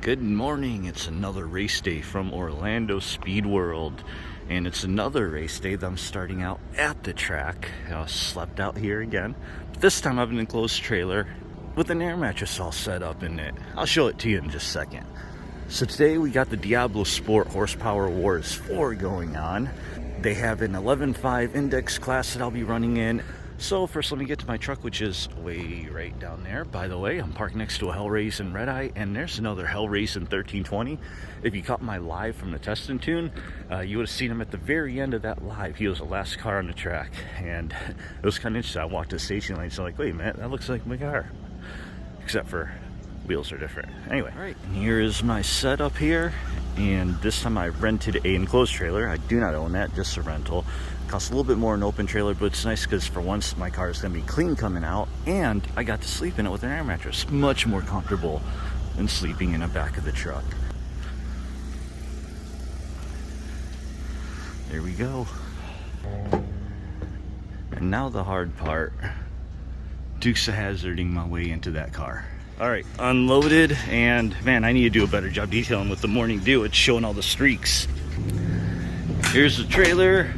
Good morning. It's another race day from Orlando Speed World, and it's another race day that I'm starting out at the track. I slept out here again, but this time I have an enclosed trailer with an air mattress all set up in it. I'll show it to you in just a second. So today we got the DiabloSport Horsepower Wars 4 going on. They have an 11.5 index class that I'll be running in. So first let me get to my truck, which is way right down there. By the way, I'm parked next to a Hellraisin Redeye, and there's another Hellraisin 1320. If you caught my live from the test and tune, you would have seen him at the very end of that live. He was the last car on the track, and it was kind of interesting. I walked to the station lane, so I'm like, wait a minute, that looks like my car. Except for wheels are different. Anyway, all right, here is my setup here, and this time I rented a enclosed trailer. I do not own that, just a rental. Costs a little bit more an open trailer, but it's nice because for once my car is going to be clean coming out, and I got to sleep in it with an air mattress. Much more comfortable than sleeping in the back of the truck. There we go. And now the hard part. Dukes of Hazzarding my way into that car. All right, unloaded, and man, I need to do a better job detailing with the morning dew. It's showing all the streaks. Here's the trailer.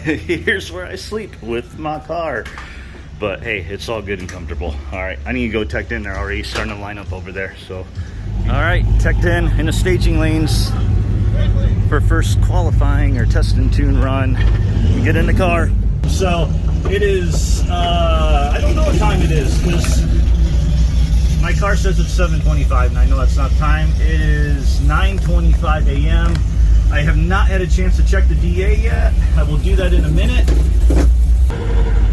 Here's where I sleep with my car. But hey, it's all good and comfortable. All right, I need to go teched in. They're already starting to line up over there. So, all right, teched in the staging lanes for first qualifying or test and tune run. We get in the car. So it is, I don't know what time it is because my car says it's 7:25, and I know that's not time. It is 9:25 a.m. I have not had a chance to check the DA yet. I will do that in a minute.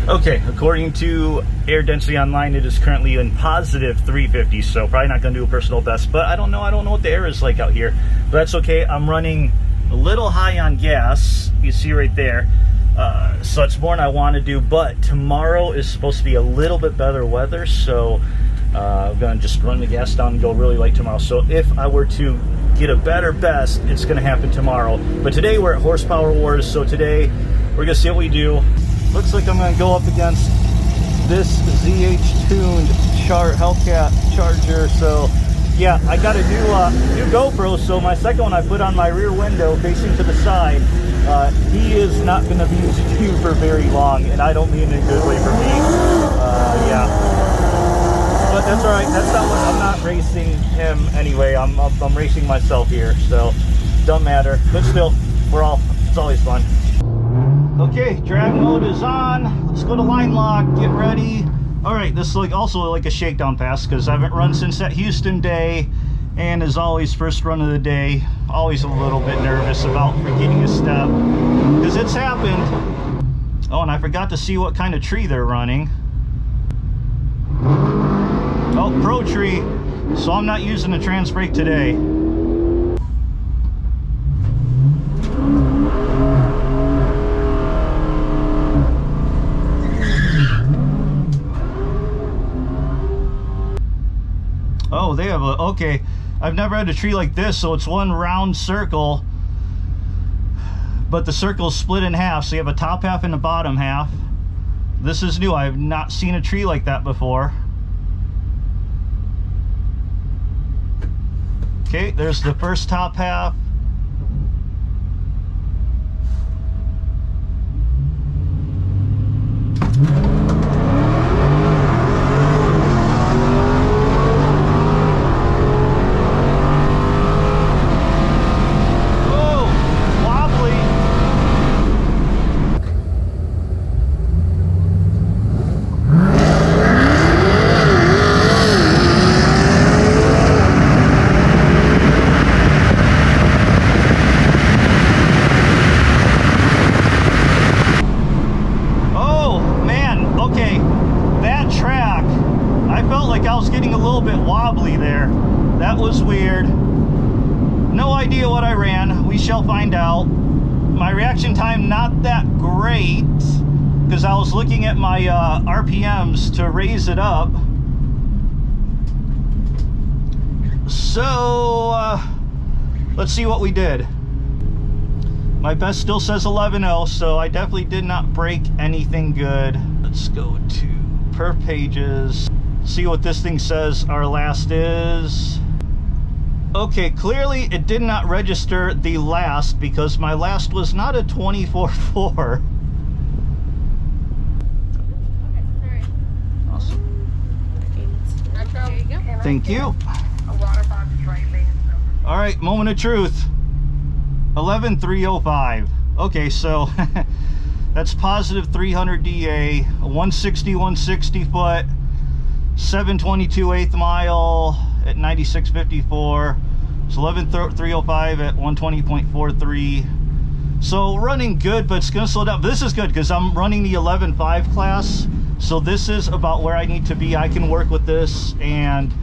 Okay, according to air density online, it is currently in positive 350, so probably not going to do a personal best, but I don't know what the air is like out here. But that's okay. I'm running a little high on gas. You see right there. So it's more than I want to do, but tomorrow is supposed to be a little bit better weather, so I'm going to just run the gas down and go really light tomorrow. So if I were to get a better best, it's going to happen tomorrow. But today we're at Horsepower Wars, so today we're going to see what we do. Looks like I'm going to go up against this ZH-tuned Hellcat Charger. So yeah, I got a new GoPro, so my second one I put on my rear window facing to the side. He is not going to be used you for very long, and I don't mean in a good way for me. Yeah. But that's all right. That's not what I'm not racing him anyway. I'm racing myself here, so don't matter. But still, it's always fun. Okay, drag mode is on. Let's go to line lock. Get ready. All right, this is also like a shakedown pass because I haven't run since that Houston day, and as always, first run of the day. Always a little bit nervous about forgetting a step because it's happened. Oh, and I forgot to see what kind of tree they're running. Oh, pro tree, so I'm not using the trans brake today. Oh, they have a, okay, I've never had a tree like this, so it's one round circle, but the circle is split in half, so you have a top half and a bottom half. This is new. I have not seen a tree like that before. Okay, there's the first top half. Oh, wobbly. Wobbly there. That was weird. No idea what I ran. We shall find out. My reaction time not that great because I was looking at my RPMs to raise it up. So let's see what we did. My best still says 11.0, so I definitely did not break anything good. Let's go to perf pages. See what this thing says our last is. Okay, clearly it did not register the last because my last was not a 24.4. Awesome. There you go. Thank you. All right, moment of truth. 11,305. Okay, so that's positive 300 DA, 160 foot, 722/8 mile at 96.54. It's 11,305 at 120.43. So running good, but it's gonna slow down. But this is good because I'm running the 11.5 class. So this is about where I need to be. I can work with this, and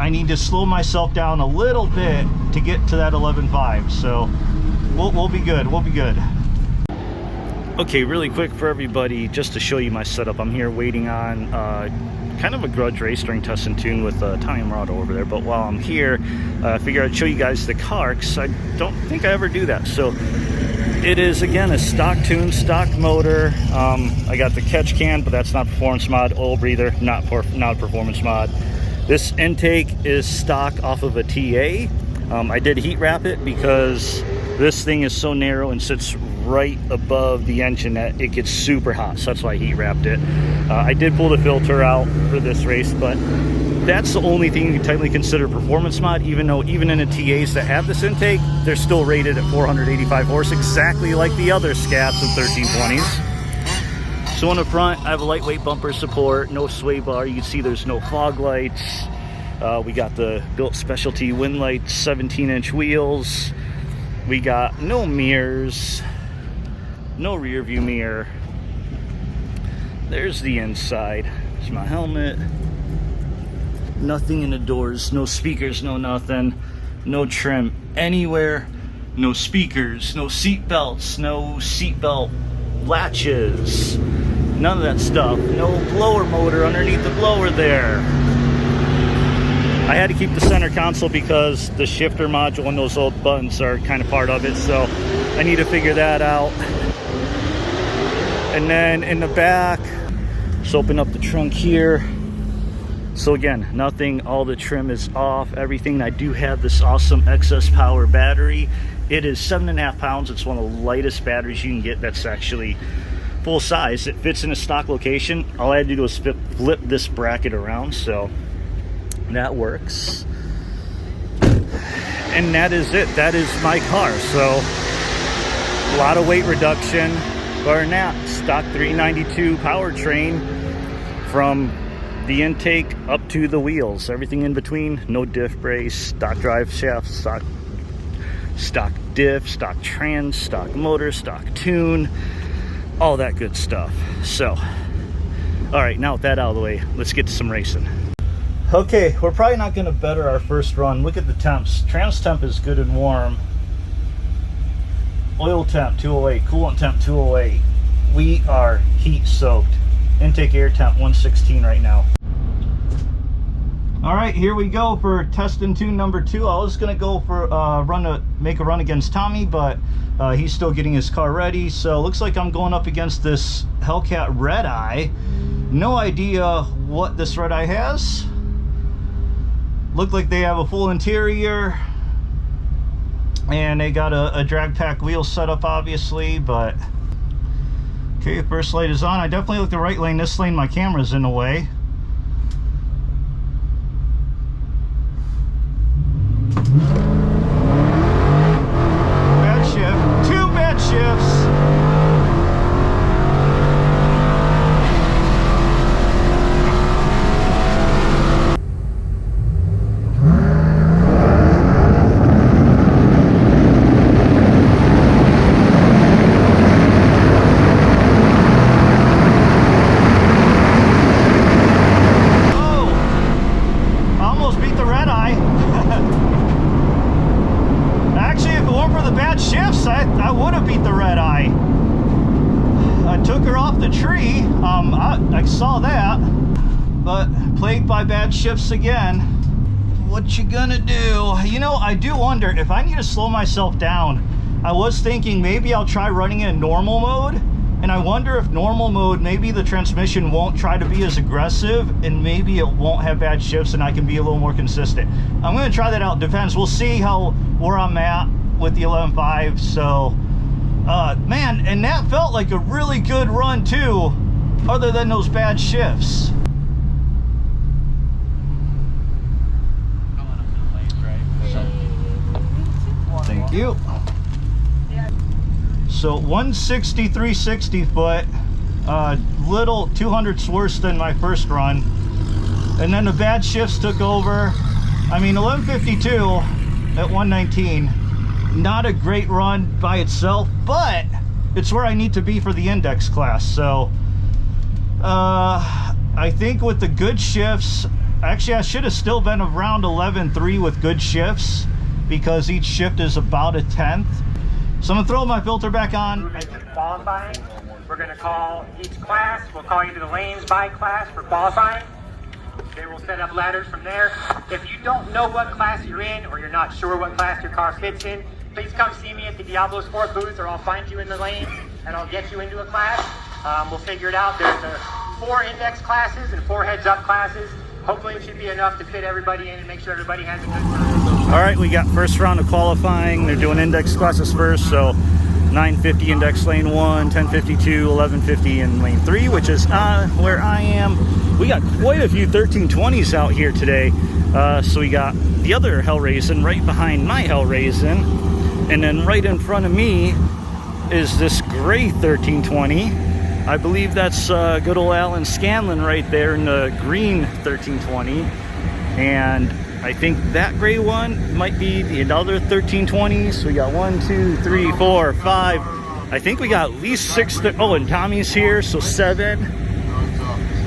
I need to slow myself down a little bit to get to that 11.5. So we'll be good. We'll be good. Okay, really quick for everybody, just to show you my setup. I'm here waiting on kind of a grudge race during test and tune with Tommy Morado over there. But while I'm here, I figure I'd show you guys the car because I don't think I ever do that. So it is, again, a stock tune, stock motor. I got the catch can, but that's not performance mod. Oil breather, not performance mod. This intake is stock off of a TA. I did heat wrap it because this thing is so narrow and sits right above the engine that it gets super hot. So that's why I heat wrapped it. I did pull the filter out for this race, but that's the only thing you can technically consider performance mod, even though even in the TAs that have this intake, they're still rated at 485 horse, exactly like the other Scats and 1320s. So on the front, I have a lightweight bumper support, no sway bar. You can see there's no fog lights. We got the built specialty wind lights, 17-inch wheels. We got no mirrors, no rear view mirror. There's the inside. There's my helmet. Nothing in the doors, no speakers, no nothing. No trim anywhere. No speakers, no seat belts, no seat belt latches. None of that stuff. No blower motor underneath the blower there. I had to keep the center console because the shifter module and those old buttons are kind of part of it, so I need to figure that out. And then in the back, just open up the trunk here. So again, nothing, all the trim is off, everything. I do have this awesome excess power battery. It is 7.5 pounds. It's one of the lightest batteries you can get that's actually full size. It fits in a stock location. All I had to do was flip this bracket around, so that works. And that is it. That is my car. So a lot of weight reduction. Bar than that, stock 392 powertrain from the intake up to the wheels, everything in between. No diff brace, stock drive shaft, stock diff, stock trans, stock motor, stock tune, all that good stuff. So all right, now with that out of the way, let's get to some racing. Okay, we're probably not going to better our first run. Look at the temps. Trans temp is good and warm. Oil temp 208, coolant temp 208. We are heat soaked. Intake air temp 116 right now. All right, here we go for test and tune number 2. I was gonna go for make a run against Tommy, but he's still getting his car ready. So looks like I'm going up against this Hellcat Redeye. No idea what this Redeye has. Look like they have a full interior. And they got a drag pack wheel setup, obviously, but okay, first light is on. I definitely look the right lane. This lane, my camera's in the way. Bad shift. 2 bad shifts. I would have beat the Redeye. I took her off the tree. I saw that, but plagued by bad shifts again. What you gonna do? You know, I do wonder if I need to slow myself down. I was thinking maybe I'll try running in normal mode And I wonder if normal mode, maybe the transmission won't try to be as aggressive, and maybe it won't have bad shifts and I can be a little more consistent. I'm going to try that out. Depends. We'll see where I'm at with the 11.5. So, man, and that felt like a really good run too, other than those bad shifts. Thank you. So 160, 360 foot, little 200s worse than my first run. And then the bad shifts took over. I mean, 1152 at 119, not a great run by itself, but it's where I need to be for the index class. So I think with the good shifts, actually I should have still been around 11.3 with good shifts, because each shift is about a 10th. So I'm gonna throw my filter back on. Qualifying. We're gonna call each class. We'll call you to the lanes by class for qualifying. Then we'll set up ladders from there. If you don't know what class you're in, or you're not sure what class your car fits in, please come see me at the DiabloSport booth, or I'll find you in the lanes and I'll get you into a class. We'll figure it out. There's 4 index classes and 4 heads-up classes. Hopefully it should be enough to fit everybody in and make sure everybody has a good time. All right, we got first round of qualifying. They're doing index classes first, so 950 index lane 1, 1052, 1150 in lane 3, which is where I am. We got quite a few 1320s out here today. So we got the other Hellraisin right behind my Hellraisin, and then right in front of me is this gray 1320. I believe that's good old Alan Scanlon right there in the green 1320, and I think that gray one might be the other 1320. So we got 1, 2, 3, 4, 5. I think we got at least 6. Oh, and Tommy's here, so 7.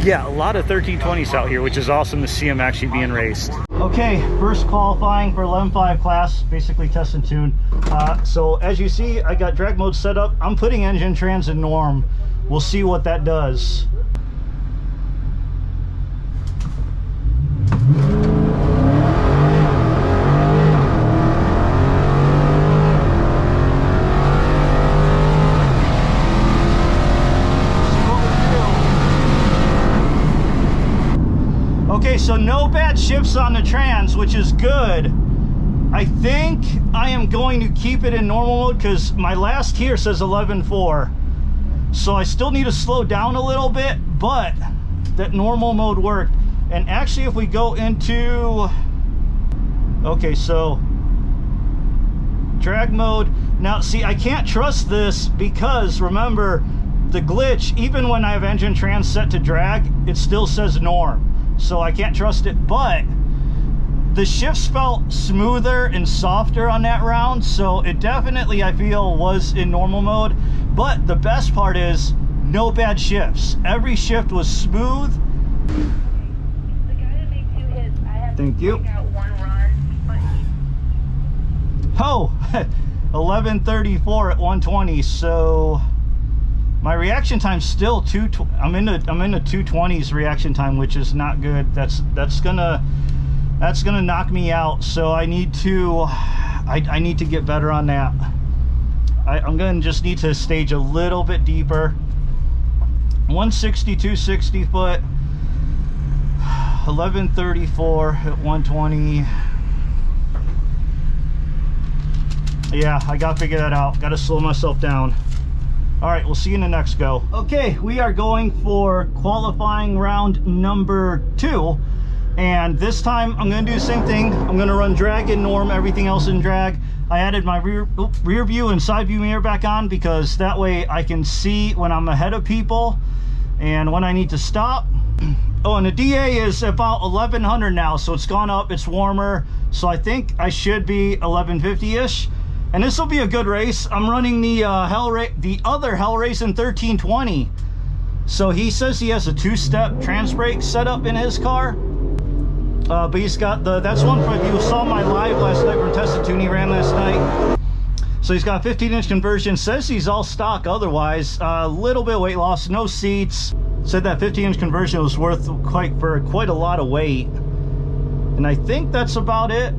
Yeah, a lot of 1320s out here, which is awesome to see them actually being raced. Okay, first qualifying for 11.5 class, basically test and tune. So as you see, I got drag mode set up. I'm putting engine trans in norm. We'll see what that does. Okay, so no bad shifts on the trans, which is good. I think I am going to keep it in normal mode because my last here says 11.4. So I still need to slow down a little bit, but that normal mode worked. And actually, if we go into, okay, so drag mode. Now, see, I can't trust this because remember, the glitch, even when I have engine trans set to drag, it still says norm. So I can't trust it, but the shifts felt smoother and softer on that round, so it definitely, I feel, was in normal mode. But the best part is no bad shifts. Every shift was smooth. The guy that made 2 hits, I had Thank to you. take out 1 run, but he... Oh, 11:34 at 120. So my reaction time's still I'm in the 220s reaction time, which is not good. That's gonna knock me out. So I need to get better on that. I'm gonna just need to stage a little bit deeper. 160, 260 foot, 11:34 at 120. Yeah, I gotta figure that out. Gotta slow myself down. All right, we'll see you in the next go. Okay, we are going for qualifying round number 2. And this time I'm gonna do the same thing. I'm gonna run drag in norm, everything else in drag. I added my rear view and side view mirror back on because that way I can see when I'm ahead of people and when I need to stop. Oh, and the DA is about 1100 now, so it's gone up, it's warmer. So I think I should be 1150-ish. And this will be a good race. I'm running the other Hellraisin 1320. So he says he has a 2-step trans brake setup in his car. But he's got that's one for, if you saw my live last night for tested tune he ran last night. So he's got a 15-inch conversion, says he's all stock otherwise. A little bit of weight loss, no seats. Said that 15-inch conversion was worth quite a lot of weight. And I think that's about it.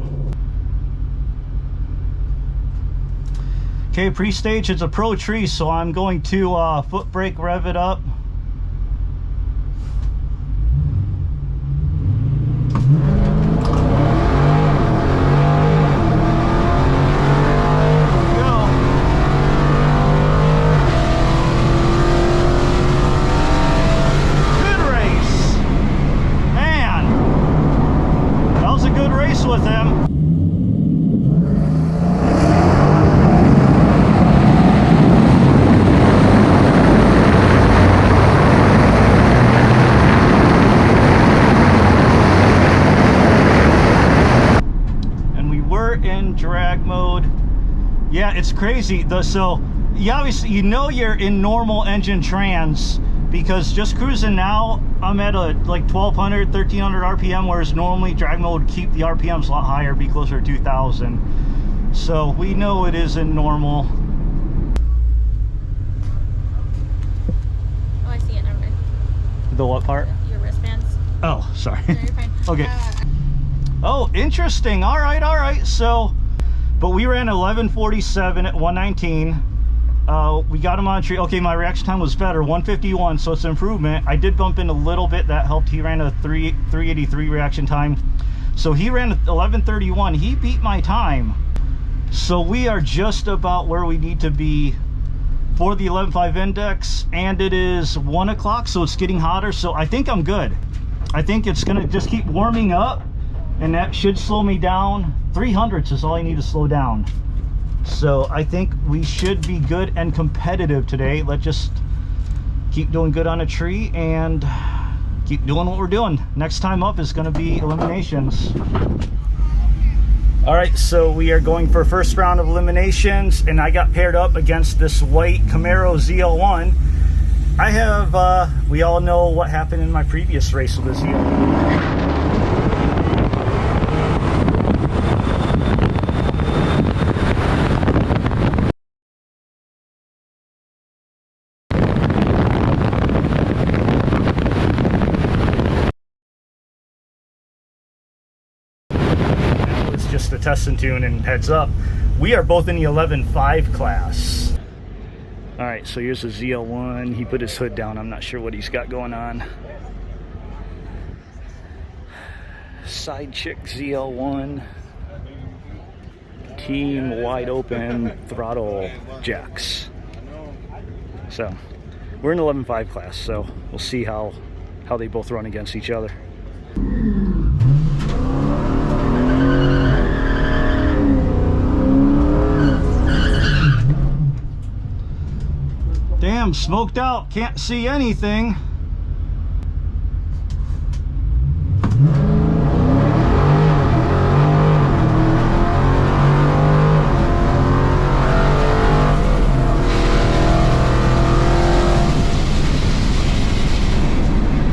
Okay, pre-stage, it's a pro tree, so I'm going to foot brake, rev it up. With him. And we were in drag mode. Yeah, it's crazy. So you obviously, you know, you're in normal engine trans, because just cruising now, I'm at a like 1200, 1300 RPM, whereas normally drag mode would keep the RPMs a lot higher, be closer to 2000. So we know it is in normal. Oh, I see it. Never mind. The what part? Your wristbands. Oh, sorry. No, you're fine. Okay. Oh, interesting. All right, all right. So, but we ran 1147 at 119. We got him on tree. Okay, my reaction time was better, 151, so it's an improvement. I did bump in a little bit, that helped. He ran a 383 reaction time, so he ran 1131. He beat my time, so we are just about where we need to be for the 11.5 index, and it is 1 o'clock, so it's getting hotter, so I think I'm good. I think it's gonna just keep warming up, and that should slow me down. 300s is all I need to slow down. So I think we should be good and competitive today. Let's just keep doing good on a tree and keep doing what we're doing. Next time up is going to be eliminations. All right, so we are going for first round of eliminations, and I got paired up against this white Camaro ZL1. I have, we all know what happened in my previous race with the ZL1. Just a test and tune, and heads up, we are both in the 11.5 class. All right, so here's a ZL1. He put his hood down. I'm not sure what he's got going on. Side chick ZL1. Team wide open throttle jacks. So we're in 11.5 class, so we'll see how they both run against each other. Damn, smoked out, can't see anything.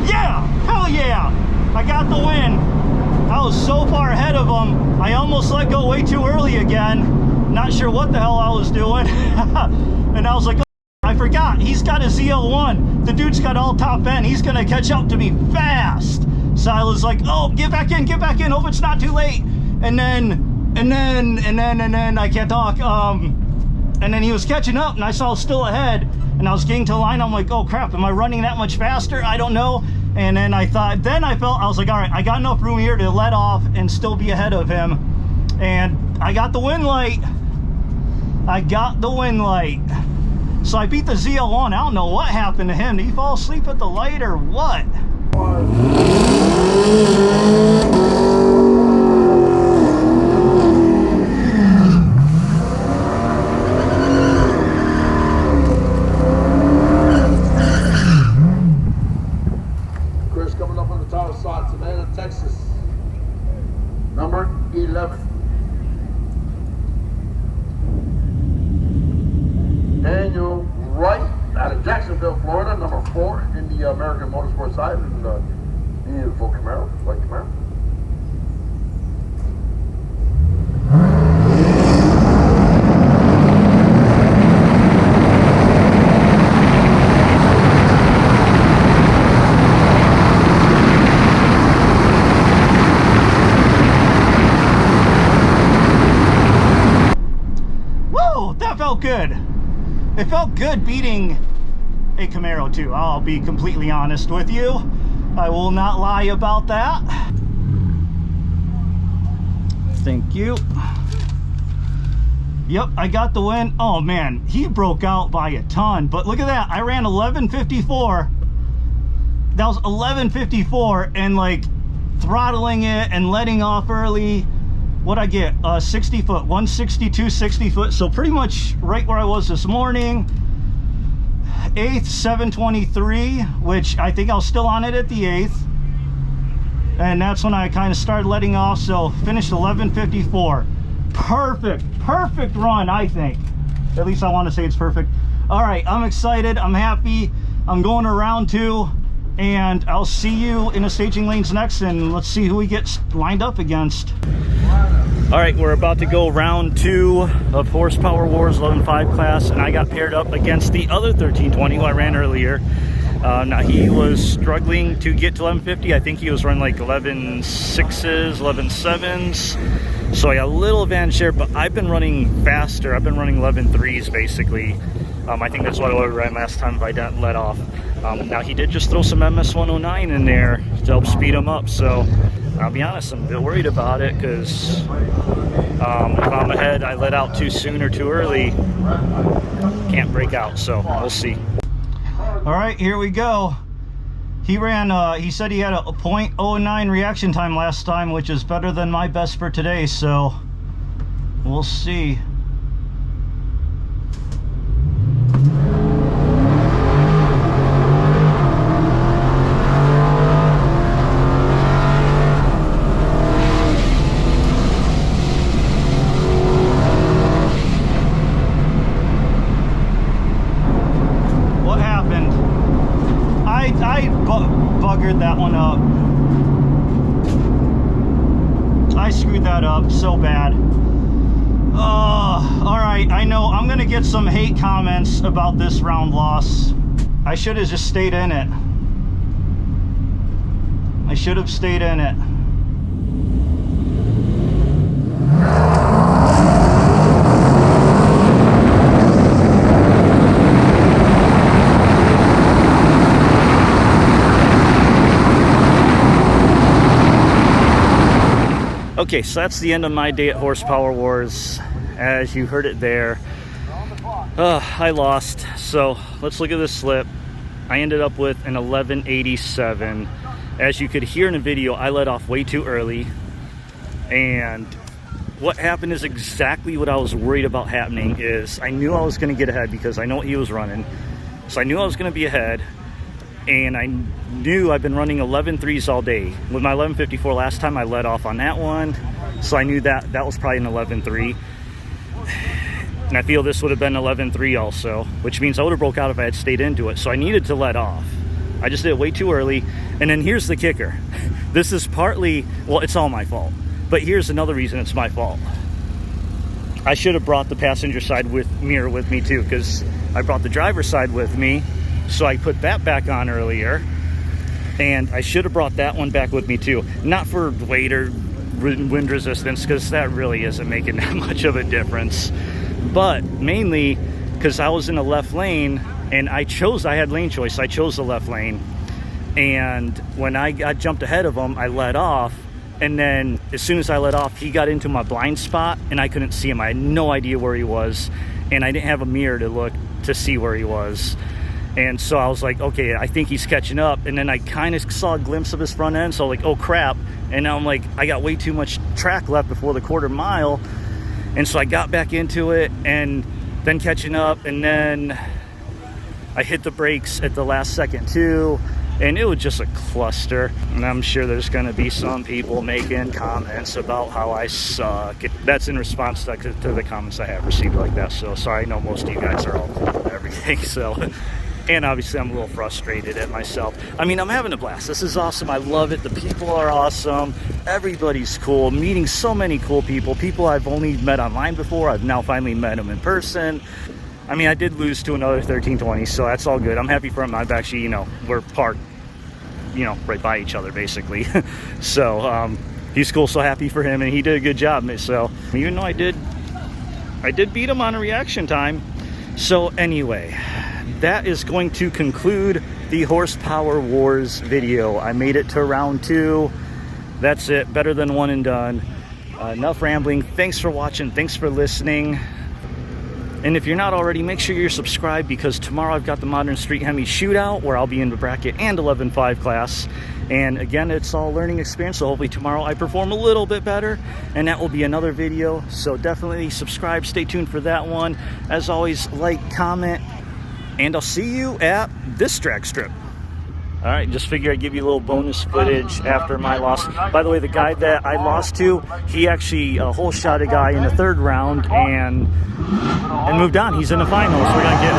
Yeah, hell yeah, I got the win. I was so far ahead of him, I almost let go way too early again. Not sure what the hell I was doing. And I was like, I forgot, he's got a ZL1. The dude's got all top end. He's gonna catch up to me fast. So I was like, oh, get back in, hope it's not too late. And then I can't talk. And then he was catching up, and I saw still ahead, and I was getting to the line. I'm like, oh crap, am I running that much faster? I don't know. And then I was like, all right, I got enough room here to let off and still be ahead of him. And I got the win light. So I beat the ZL1. I don't know what happened to him. Did he fall asleep at the light or what? Chris coming up on the top slot, Savannah, Texas. Number 11. Daniel Wright out of Jacksonville, Florida, number 4 in the American Motorsport side, and beautiful Camaro, white Camaro. felt good. It felt good beating a Camaro too. I'll be completely honest with you. I will not lie about that. Thank you. Yep, I got the win. Oh man, he broke out by a ton, but look at that. I ran 11:54. That was 11:54, and like throttling it and letting off early. What'd I get? 60 foot, 162, 60 foot. So pretty much right where I was this morning. 8th, 723, which I think I was still on it at the 8th. And that's when I kind of started letting off. So finished 11:54. Perfect run, I think. At least I want to say it's perfect. All right, I'm excited. I'm happy. I'm going to round 2. And I'll see you in the staging lanes next, and let's see who we get lined up against. All right, we're about to go round 2 of Horsepower Wars 11.5 class, and I got paired up against the other 1320 who I ran earlier. Now he was struggling to get to 1150. I think he was running like 11.6s, 11.7s. So I got a little advantage there, but I've been running faster. I've been running 11.3s basically. I think that's what I ran last time if I didn't let off. Now he did just throw some MS109 in there to help speed him up. So I'll be honest, I'm a bit worried about it because if I'm ahead, I let out too soon or too early, can't break out. So we'll see. All right, here we go. He ran, he said he had a 0.09 reaction time last time, which is better than my best for today. So we'll see. Buggered that one up. I screwed that up so bad. All right, I know I'm gonna get some hate comments about this round loss. I should have just stayed in it. I should have stayed in it. Okay, so that's the end of my day at Horsepower Wars. As you heard it there, I lost. So let's look at this slip. I ended up with an 1187. As you could hear in the video, I let off way too early. And what happened is exactly what I was worried about happening. Is I knew I was going to get ahead because I know what he was running. So I knew I was going to be ahead. And I knew I've been running 11.3s all day. With my 11.54 last time, I let off on that one. So I knew that was probably an 11.3. And I feel this would have been 11.3 also, which means I would have broke out if I had stayed into it. So I needed to let off. I just did it way too early. And then here's the kicker. This is partly, well, it's all my fault. But here's another reason it's my fault. I should have brought the passenger side mirror with me too, because I brought the driver's side with me. So I put that back on earlier, and I should have brought that one back with me too. Not for weight or wind resistance, because that really isn't making that much of a difference, but mainly because I was in the left lane, and I had lane choice. I chose the left lane, and when I got jumped ahead of him, I let off, and then as soon as I let off, he got into my blind spot, and I couldn't see him. I had no idea where he was, and I didn't have a mirror to look to see where he was. And so I was like, okay, I think he's catching up. And then I kind of saw a glimpse of his front end. So like, oh crap. And now I'm like, I got way too much track left before the quarter mile. And so I got back into it and then catching up. And then I hit the brakes at the last second too. And it was just a cluster. And I'm sure there's going to be some people making comments about how I suck. That's in response to the comments I have received like that. So sorry, I know most of you guys are all cool with everything. So... And obviously I'm a little frustrated at myself. I mean, I'm having a blast. This is awesome. I love it. The people are awesome. Everybody's cool. I'm meeting so many cool people. People I've only met online before. I've now finally met them in person. I mean, I did lose to another 1320, so that's all good. I'm happy for him. I've actually, we're parked, right by each other, basically. So he's cool. So happy for him, and he did a good job. So even though I did I did beat him on a reaction time. So anyway, that is going to conclude the Horsepower Wars video. I made it to round 2. That's it. Better than one and done. Enough rambling. Thanks for watching. Thanks for listening. And if you're not already, make sure you're subscribed, because tomorrow I've got the Modern Street HEMI shootout where I'll be in the bracket and 11.5 class. And again, it's all learning experience, so hopefully tomorrow I perform a little bit better, and that will be another video. So definitely subscribe, stay tuned for that one. As always, like, comment, and I'll see you at this drag strip. All right, just figure I'd give you a little bonus footage after my loss. By the way, the guy that I lost to, he actually whole shot a guy in the 3rd round and moved on. He's in the finals. We're gonna get.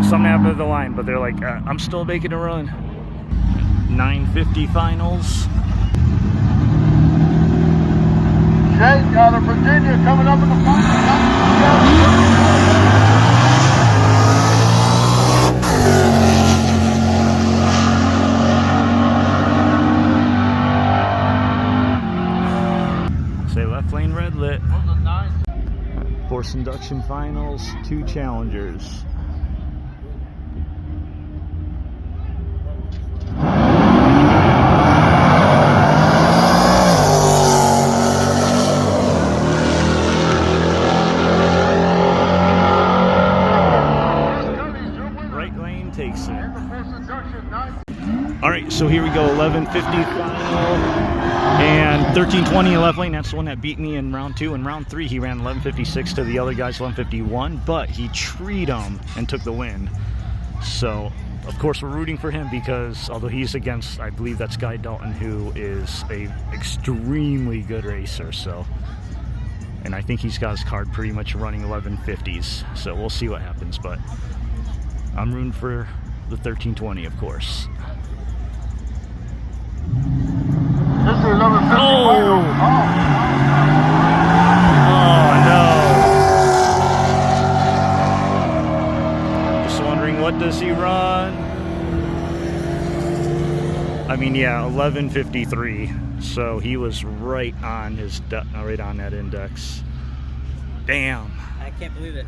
Something happened to the line, but they're like, I'm still making a run. 950 finals. Jake out of Virginia coming up in the final. Say left lane red lit. Force induction finals, 2 challengers. Alright, so here we go, 1150 final and 1320 left lane. That's the one that beat me in round 2. In round 3, he ran 1156 to the other guy's 1151, but he treed him and took the win. So, of course, we're rooting for him because although he's against, I believe that's Guy Dalton, who is a extremely good racer. So, and I think he's got his card pretty much running 1150s. So we'll see what happens, but I'm rooting for the 1320, of course. This is number 50. Oh no! Just wondering, what does he run? I mean, yeah, 1153. So he was right on his right on that index. Damn! I can't believe it.